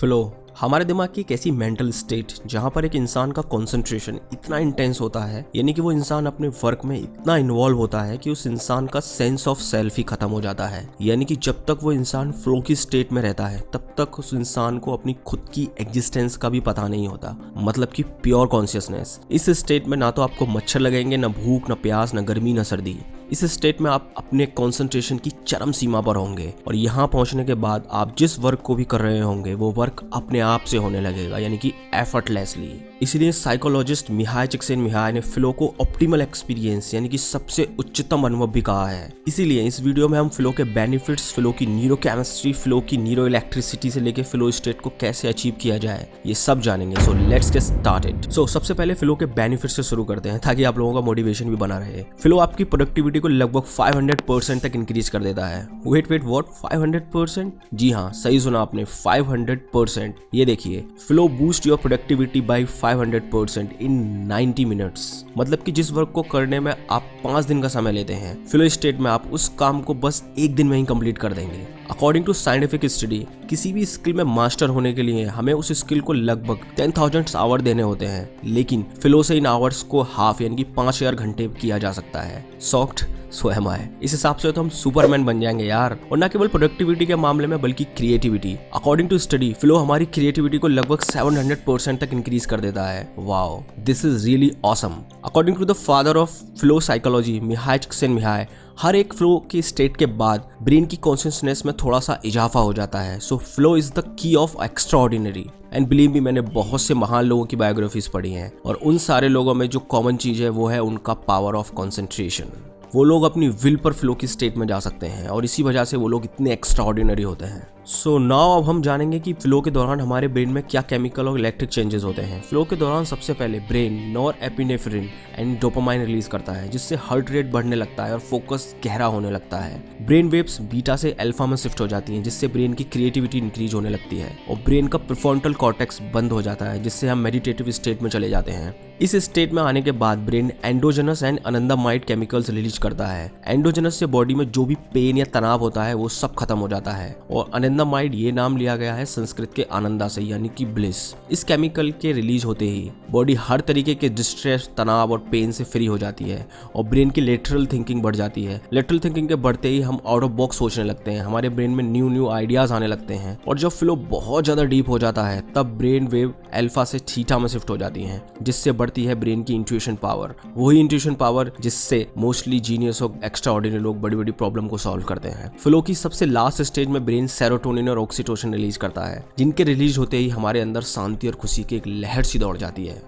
Flow हमारे दिमाग की एक ऐसी मेंटल स्टेट जहां पर एक इंसान का कंसंट्रेशन इतना इंटेंस होता है, यानी कि वो इंसान अपने वर्क में इतना इन्वॉल्व होता है कि उस इंसान का सेंस ऑफ सेल्फ ही खत्म हो जाता है। यानी कि जब तक वो इंसान फ्लो की स्टेट में रहता है तब तक उस इंसान को अपनी खुद की एग्जिस्टेंस का भी पता नहीं होता, मतलब कि प्योर कॉन्शियसनेस। इस स्टेट में ना तो आपको मच्छर लगेंगे, ना भूख, ना प्यास, ना गर्मी, ना सर्दी। इस स्टेट में आप अपने कंसंट्रेशन की चरम सीमा पर होंगे और यहाँ पहुंचने के बाद आप जिस वर्क को भी कर रहे होंगे वो वर्क अपने आप से होने लगेगा, यानी कि एफर्टलेसली। इसलिए साइकोलॉजिस्ट मिहाई चिक्सिनमिहाई ने फ्लो को ऑप्टिमल एक्सपीरियंस यानी कि सबसे उच्चतम अनुभव भी कहा है। इसीलिए इस वीडियो में हम फ्लो के बेनिफिट्स, फ्लो की न्यूरोकेमिस्ट्री, फ्लो की न्यूरो इलेक्ट्रिसिटी से लेकर फ्लो स्टेट को कैसे अचीव किया जाए ये सब जानेंगे। So let's get started. So सबसे पहले फ्लो के बेनिफिट्स से शुरू करते हैं ताकि आप लोगों का मोटिवेशन भी बना रहे। फ्लो आपकी प्रोडक्टिविटी को लगभग 500% तक इंक्रीज कर देता है। Wait what 500%? जी हाँ, सही सुना आपने, 500%। ये देखिए, flow boost your productivity bye 500% in 90 minutes. मतलब कि जिस वर्क को करने में आप 5 दिन का समय लेते हैं, फ्लो स्टेट में आप उस काम को बस 1 दिन में ही कंप्लीट कर देंगे। अकॉर्डिंग टू साइंटिफिक स्टडी, किसी भी स्किल में मास्टर होने के लिए हमें उस स्किल को लगभग 10,000 आवर देने होते हैं, लेकिन फ्लो से इन आवर्स को हाफ यानी कि 5,000 घंटे किया जा सकता है। सॉफ्ट सो एम आई। इस हिसाब से तो हम सुपरमैन बन जाएंगे यार। और न केवल प्रोडक्टिविटी के मामले में बल्कि creativity. According to study, flow हमारी क्रिएटिविटी को लगभग 700% तक इंक्रीज कर देता है। Wow, this is really awesome. According to the father of flow psychology Mihaly Csikszentmihalyi, हर एक फ्लो की स्टेट के बाद ब्रेन की कॉन्शियसनेस में थोड़ा सा इजाफा हो जाता है। So flow is the key of extraordinary. And believe me, मैंने बहुत से महान लोगों की बायोग्राफीज पढ़ी हैं और उन सारे लोगों में जो कॉमन चीज है वो है उनका पावर ऑफ कॉन्सेंट्रेशन। वो लोग अपनी विल पर फ्लो की स्टेट में जा सकते हैं और इसी वजह से वो लोग इतने एक्स्ट्राऑर्डिनरी होते हैं। सो नाउ अब हम जानेंगे कि फ्लो के दौरान हमारे ब्रेन में क्या केमिकल और इलेक्ट्रिक चेंजेस होते हैं। फ्लो के दौरान सबसे पहले brain norepinephrine and dopamine release करता है, जिससे हार्ट रेट बढ़ने लगता है और फोकस गहरा होने लगता है। ब्रेन वेव्स बीटा से अल्फा में शिफ्ट हो जाती हैं, जिससे ब्रेन की क्रिएटिविटी इंक्रीज होने लगती है और ब्रेन का प्रीफ्रंटल कॉर्टेक्स बंद हो जाता है, जिससे हम मेडिटेटिव स्टेट में चले जाते हैं। इस स्टेट में आने के बाद brain endogenous and anandamide chemicals release करता है। एंडोजेनस से बॉडी में जो भी पेन या तनाव होता है वो सब खत्म हो जाता है और आनंदामाइड ये नाम लिया गया है संस्कृत के आनंदा से, यानी कि ब्लिस। इस केमिकल के रिलीज होते ही बॉडी हर तरीके के डिस्ट्रेस, तनाव और पेन से फ्री हो जाती है और ब्रेन की लेटरल थिंकिंग बढ़ जाती है। लेटरल थिंकिंग के बढ़ते ही हम आउट ऑफ बॉक्स सोचने लगते हैं, हमारे ब्रेन में न्यू आइडियाज आने लगते हैं और जब फ्लो बहुत ज्यादा डीप हो जाता है तब ब्रेन वेव अल्फा से थीटा में शिफ्ट हो जाती है, जिससे बढ़ती है ब्रेन की इंट्यूशन पावर। वही इंट्यूशन पावर जिससे मोस्टली जीनियस और एक्स्ट्राऑर्डिनरी लोग बड़ी बड़ी प्रॉब्लम को सॉल्व करते हैं। फ्लो की सबसे लास्ट स्टेज में ब्रेन सेरोटोनिन और ऑक्सीटोसिन रिलीज करता है, जिनके रिलीज होते ही हमारे अंदर शांति और खुशी की एक लहर सी दौड़ जाती है।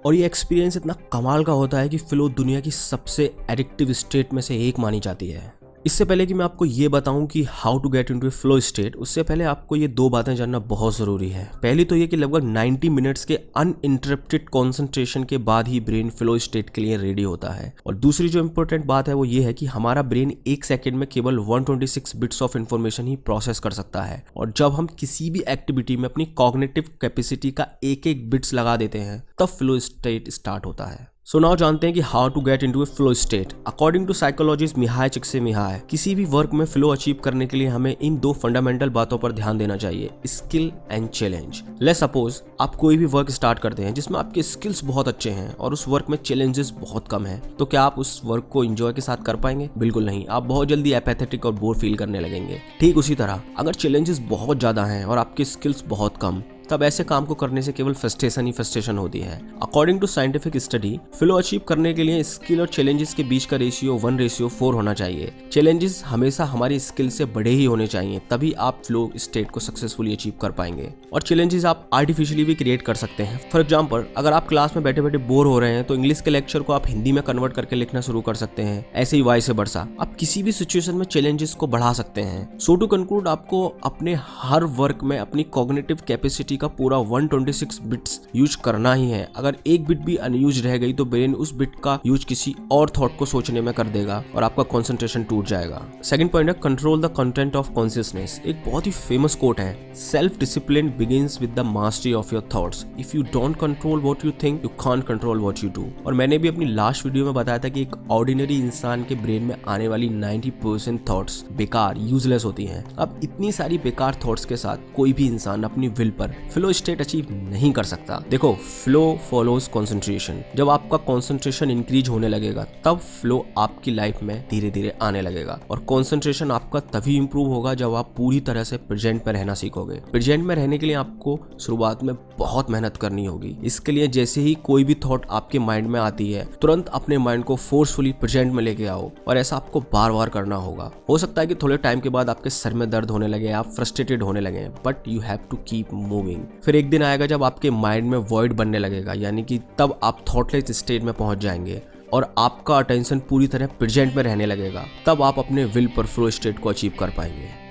और ये एक्सपीरियंस इतना कमाल का होता है कि फ्लो दुनिया की सबसे एडिक्टिव स्टेट में से एक मानी जाती है। इससे पहले कि मैं आपको ये बताऊं कि how to get into flow state, उससे पहले आपको ये 2 बातें जानना बहुत जरूरी है। पहली तो ये कि लगभग 90 मिनट्स के अनइंटरप्टेड कंसंट्रेशन के बाद ही ब्रेन फ्लो स्टेट के लिए रेडी होता है। और दूसरी जो इंपॉर्टेंट बात है वो ये है कि हमारा ब्रेन 1 सेकेंड में केवल 126 bits of information he process कर सकता है और जब हम किसी भी एक्टिविटी में अपनी कॉग्निटिव कैपेसिटी का एक बिट्स लगा देते हैं तब फ्लो स्टेट स्टार्ट होता है। सो नाउ जानते हैं कि how to get into a flow state. According to psychologist Mihaly Csikszentmihalyi, किसी भी वर्क में फ्लो अचीव करने के लिए हमें इन 2 फंडामेंटल बातों पर ध्यान देना चाहिए, skill and challenge. Let's suppose आप कोई भी वर्क स्टार्ट करते हैं जिसमें आपके स्किल्स बहुत अच्छे हैं और उस वर्क में चैलेंजेस बहुत कम है, तो क्या आप उस वर्क को एंजॉय के साथ कर पाएंगे? बिल्कुल नहीं, आप बहुत जल्दी एपैथेटिक और बोर फील करने लगेंगे। ठीक उसी तरह अगर चैलेंजेस बहुत ज्यादा हैं और आपके स्किल्स बहुत कम, तब ऐसे काम को करने से केवल फ्रस्ट्रेशन होती है। According to scientific study, flow achieve करने के लिए स्किल और चैलेंजेस के बीच का रेशियो 1:4 होना चाहिए। चैलेंजेस हमेशा हमारी स्किल से बड़े ही होने चाहिए, तभी आप फ्लो स्टेट को सक्सेसफुली अचीव कर पाएंगे। और चैलेंजेस आप आर्टिफिशियली भी क्रिएट कर सकते हैं। फॉर एग्जाम्पल, अगर आप क्लास में बैठे बैठे बोर हो रहे हैं तो इंग्लिश के लेक्चर को आप हिंदी में कन्वर्ट करके लिखना शुरू कर सकते हैं। ऐसे ही वाइस वर्सा, आप किसी भी सिचुएशन में चैलेंजेस को बढ़ा सकते हैं। सो टू कंक्लूड, आपको अपने हर वर्क में अपनी कॉग्निटिव कैपेसिटी का पूरा 126 बिट्स यूज करना ही है। अगर एक बिट भी अनयूज रह गई तो ब्रेन उस बिट का यूज किसी और थॉट को सोचने में कर देगा और आपका कंसंट्रेशन टूट जाएगा। सेकंड पॉइंट है control the content of consciousness. एक बहुत ही फेमस कोट है, self discipline begins with the mastery of your thoughts. If you don't control what you think, you can't control what you do. और मैंने भी अपनी last video में बताया था कि एक ऑर्डिनरी इंसान के ब्रेन में आने वाली 90% थॉट्स बेकार, यूजलेस होती हैं। अब इतनी सारी बेकार थॉट्स के साथ कोई भी इंसान अपनी विल पर फ्लो स्टेट अचीव नहीं कर सकता। देखो, फ्लो फॉलोज कंसंट्रेशन। जब आपका कंसंट्रेशन इंक्रीज होने लगेगा तब फ्लो आपकी लाइफ में धीरे धीरे आने लगेगा। और कंसंट्रेशन आपका तभी इंप्रूव होगा जब आप पूरी तरह से प्रेजेंट में रहना सीखोगे। प्रेजेंट में रहने के लिए आपको शुरुआत में बहुत मेहनत करनी होगी। इसके लिए जैसे ही कोई भी थॉट आपके माइंड में आती है, तुरंत अपने माइंड को फोर्सफुली प्रेजेंट में लेके आओ, और ऐसा आपको बार बार करना होगा। हो सकता है कि थोड़े टाइम के बाद आपके सर में दर्द होने लगे, आप फ्रस्ट्रेटेड होने लगे, but you have to keep moving. फिर एक दिन आएगा जब आपके माइंड में वॉइड बनने लगेगा, यानी कि तब आप थॉटलेस स्टेट में पहुंच जाएंगे और आपका अटेंशन पूरी तरह प्रेजेंट में रहने लगेगा। तब आप अपने विल पर फ्लो स्टेट को अचीव कर पाएंगे।